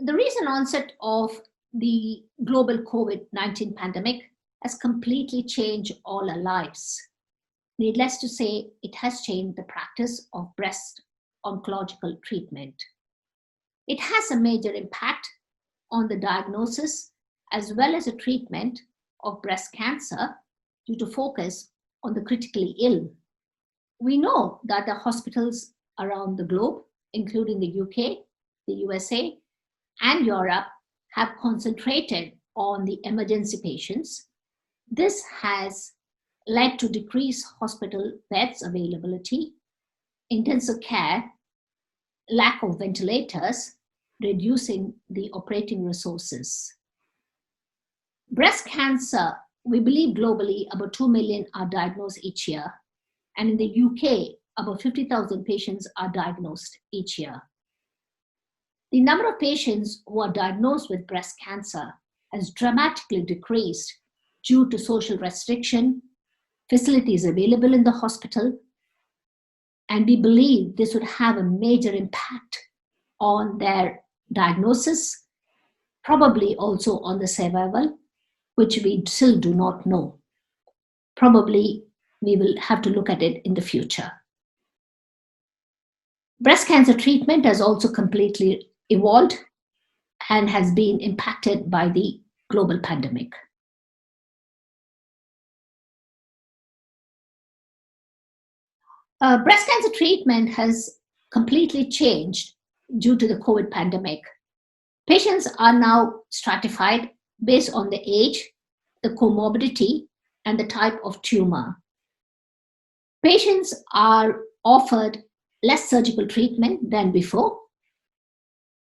The recent onset of the global COVID-19 pandemic has completely changed all our lives. Needless to say, it has changed the practice of breast oncological treatment. It has a major impact on the diagnosis as well as the treatment of breast cancer due to focus on the critically ill. We know that the hospitals around the globe, including the UK, the USA, and Europe, have concentrated on the emergency patients. This has led to decreased hospital beds availability, intensive care, lack of ventilators, reducing the operating resources. Breast cancer, we believe globally about 2 million are diagnosed each year, and in the UK, about 50,000 patients are diagnosed each year. The number of patients who are diagnosed with breast cancer has dramatically decreased due to social restriction, facilities available in the hospital, and we believe this would have a major impact on their diagnosis, probably also on the survival, which we still do not know. Probably we will have to look at it in the future. Breast cancer treatment has also completely evolved and has been impacted by the global pandemic. Breast cancer treatment has completely changed due to the COVID pandemic. Patients are now stratified based on the age, the comorbidity, and the type of tumor. Patients are offered less surgical treatment than before.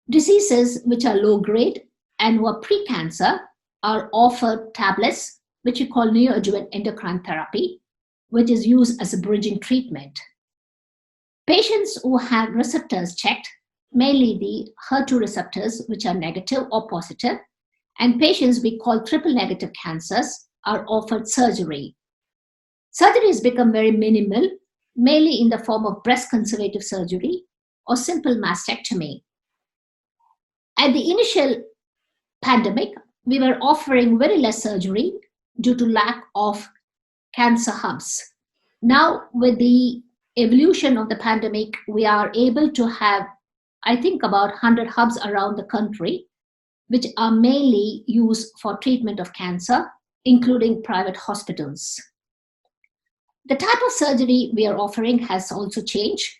Diseases which are low grade and who are pre-cancer are offered tablets, which we call neoadjuvant endocrine therapy, which is used as a bridging treatment. Patients who have receptors checked, mainly the HER2 receptors, which are negative or positive, and patients we call triple negative cancers are offered surgery. Surgery has become very minimal, mainly in the form of breast conservative surgery or simple mastectomy. At the initial pandemic, we were offering very less surgery due to lack of cancer hubs. Now, with the evolution of the pandemic, we are able to have, I think, about 100 hubs around the country, which are mainly used for treatment of cancer, including private hospitals. The type of surgery we are offering has also changed.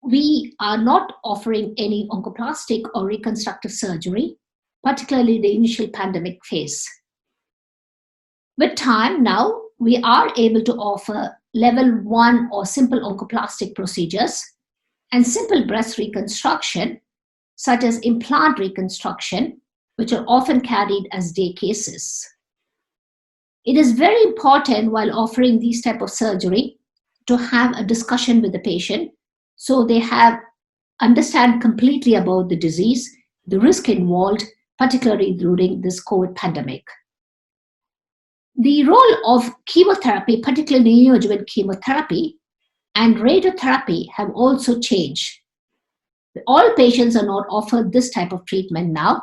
We are not offering any oncoplastic or reconstructive surgery, particularly the initial pandemic phase. With time now, we are able to offer level 1 or simple oncoplastic procedures and simple breast reconstruction, such as implant reconstruction, which are often carried as day cases. It is very important while offering these type of surgery to have a discussion with the patient so they understand completely about the disease, the risk involved, particularly during this COVID pandemic. The role of chemotherapy, particularly neoadjuvant chemotherapy and radiotherapy, have also changed. All patients are not offered this type of treatment now.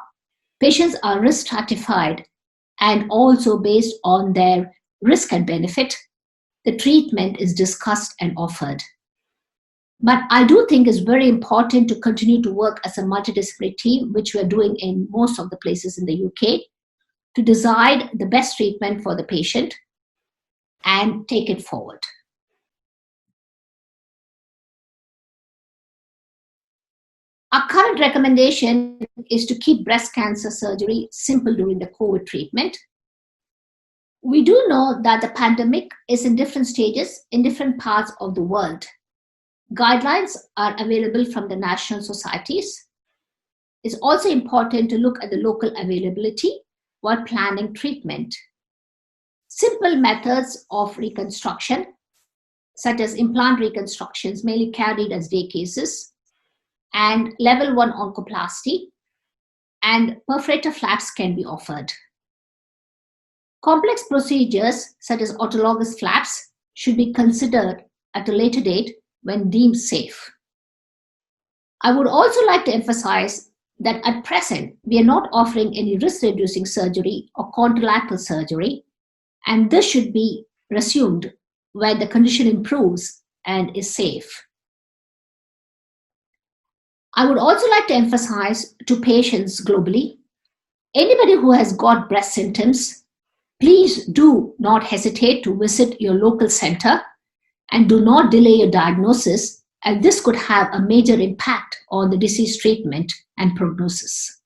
Patients are risk stratified, and also based on their risk and benefit, the treatment is discussed and offered. But I do think it's very important to continue to work as a multidisciplinary team, which we are doing in most of the places in the UK, to decide the best treatment for the patient and take it forward. Our current recommendation is to keep breast cancer surgery simple during the COVID treatment. We do know that the pandemic is in different stages in different parts of the world. Guidelines are available from the national societies. It's also important to look at the local availability while planning treatment. Simple methods of reconstruction, such as implant reconstructions, mainly carried as day cases, and level 1 oncoplasty, and perforator flaps can be offered. Complex procedures, such as autologous flaps, should be considered at a later date when deemed safe. I would also like to emphasize that at present we are not offering any risk-reducing surgery or contralateral surgery, and this should be resumed when the condition improves and is safe. I would also like to emphasize to patients globally, anybody who has got breast symptoms, please do not hesitate to visit your local center and do not delay your diagnosis, and this could have a major impact on the disease treatment and prognosis.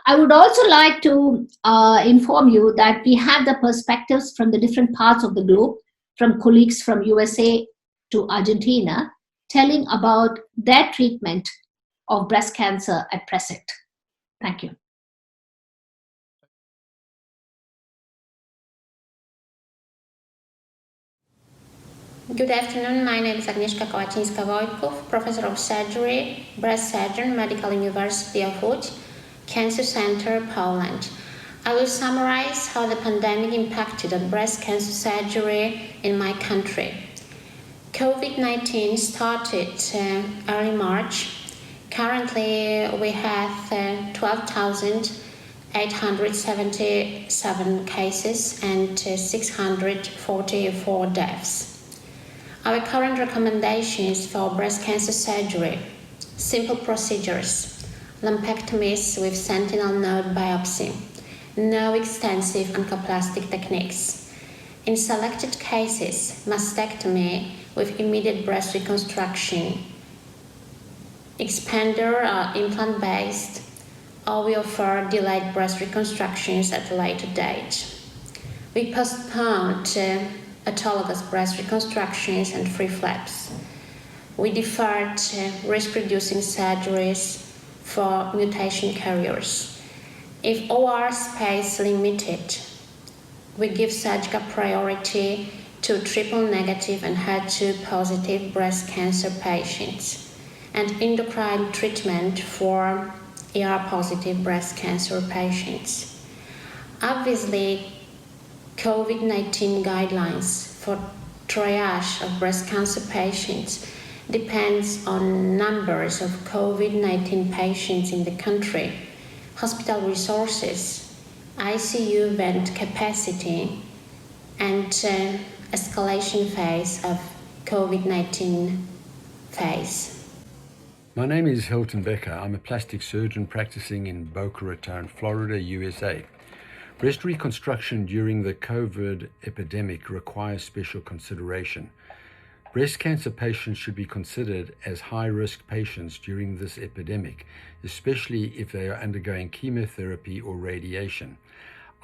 I would also like to inform you that we have the perspectives from the different parts of the globe, from colleagues from USA to Argentina, telling about their treatment of breast cancer at present. Thank you. Good afternoon, my name is Agnieszka Kołaczyńska-Wojtków, Professor of Surgery, Breast Surgeon, Medical University of Łódź, Cancer Center, Poland. I will summarize how the pandemic impacted on breast cancer surgery in my country. COVID-19 started early March. Currently, we have 12,877 cases and 644 deaths. Our current recommendations for breast cancer surgery: simple procedures, lumpectomies with sentinel node biopsy, no extensive oncoplastic techniques. In selected cases, mastectomy with immediate breast reconstruction, expander or implant-based, or we offer delayed breast reconstructions at a later date. We postponed autologous breast reconstructions and free flaps. We deferred risk-reducing surgeries for mutation carriers. If OR space limited, we give surgical priority to triple-negative and HER2-positive breast cancer patients and endocrine treatment for ER-positive breast cancer patients. Obviously, COVID-19 guidelines for triage of breast cancer patients depends on numbers of COVID-19 patients in the country, hospital resources, ICU vent capacity, and escalation phase of COVID-19 phase. My name is Hilton Becker. I'm a plastic surgeon practicing in Boca Raton, Florida, USA. Breast reconstruction during the COVID epidemic requires special consideration. Breast cancer patients should be considered as high-risk patients during this epidemic, especially if they are undergoing chemotherapy or radiation.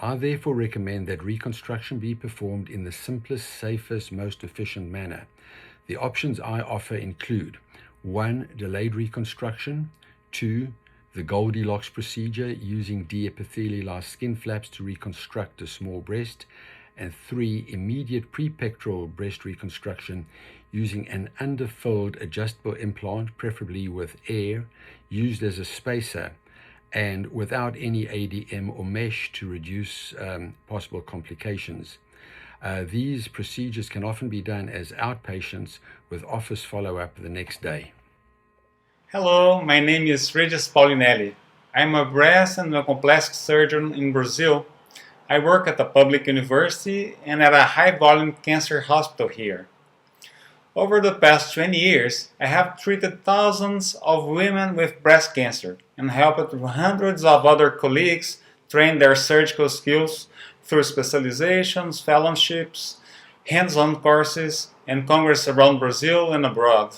I therefore recommend that reconstruction be performed in the simplest, safest, most efficient manner. The options I offer include 1. Delayed reconstruction, 2. The Goldilocks procedure using de-epithelialized skin flaps to reconstruct a small breast, and 3. Immediate prepectoral breast reconstruction using an underfilled adjustable implant, preferably with air, used as a spacer and without any ADM or mesh to reduce possible complications. These procedures can often be done as outpatients with office follow-up the next day. Hello, my name is Regis Paulinelli. I'm a breast and oncoplastic surgeon in Brazil. I work at a public university and at a high-volume cancer hospital here. Over the past 20 years, I have treated thousands of women with breast cancer and helped hundreds of other colleagues train their surgical skills through specializations, fellowships, hands-on courses, and congresses around Brazil and abroad.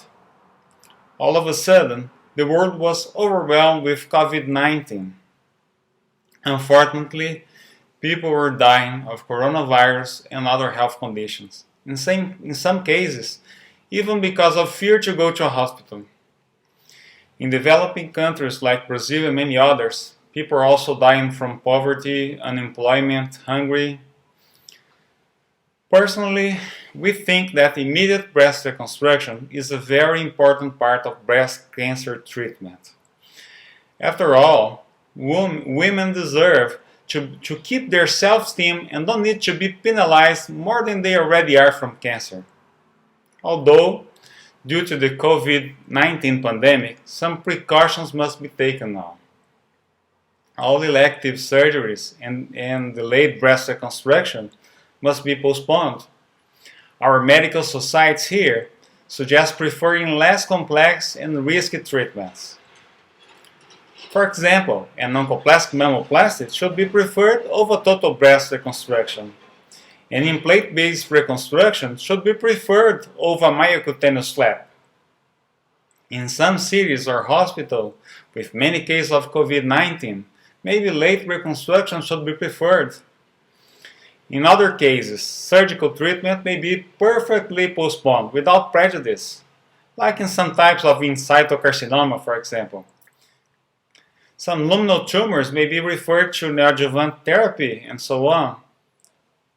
All of a sudden, the world was overwhelmed with COVID-19. Unfortunately, people were dying of coronavirus and other health conditions. In some cases, even because of fear to go to a hospital. In developing countries like Brazil and many others, people are also dying from poverty, unemployment, hungry. Personally, we think that immediate breast reconstruction is a very important part of breast cancer treatment. After all, women deserve to keep their self-esteem and don't need to be penalized more than they already are from cancer. Although, due to the COVID-19 pandemic, some precautions must be taken now. All elective surgeries and delayed breast reconstruction must be postponed. Our medical societies here suggest preferring less complex and risky treatments. For example, an oncoplastic mammoplasty should be preferred over total breast reconstruction. An implant-based reconstruction should be preferred over myocutaneous flap. In some cities or hospitals with many cases of COVID-19, maybe late reconstruction should be preferred. In other cases, surgical treatment may be perfectly postponed without prejudice, like in some types of in situ carcinoma, for example. Some luminal tumors may be referred to neoadjuvant therapy, and so on.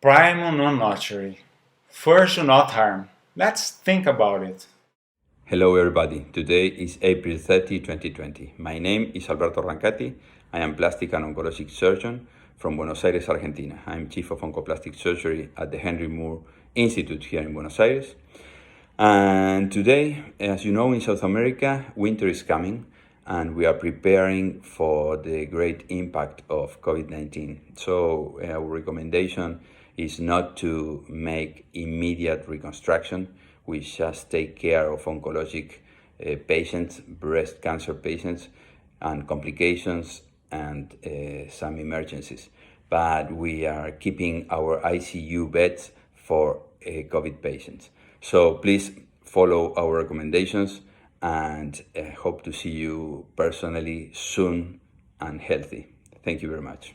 Primum non nocere. First do not harm. Let's think about it. Hello everybody, today is April 30, 2020. My name is Alberto Rancati. I am plastic and oncologic surgeon from Buenos Aires, Argentina. I'm chief of oncoplastic surgery at the Henry Moore Institute here in Buenos Aires. And today, as you know, in South America, winter is coming and we are preparing for the great impact of COVID-19. So our recommendation is not to make immediate reconstruction. We just take care of oncologic patients, breast cancer patients, and complications and some emergencies. But we are keeping our ICU beds for COVID patients. So please follow our recommendations and hope to see you personally soon and healthy. Thank you very much.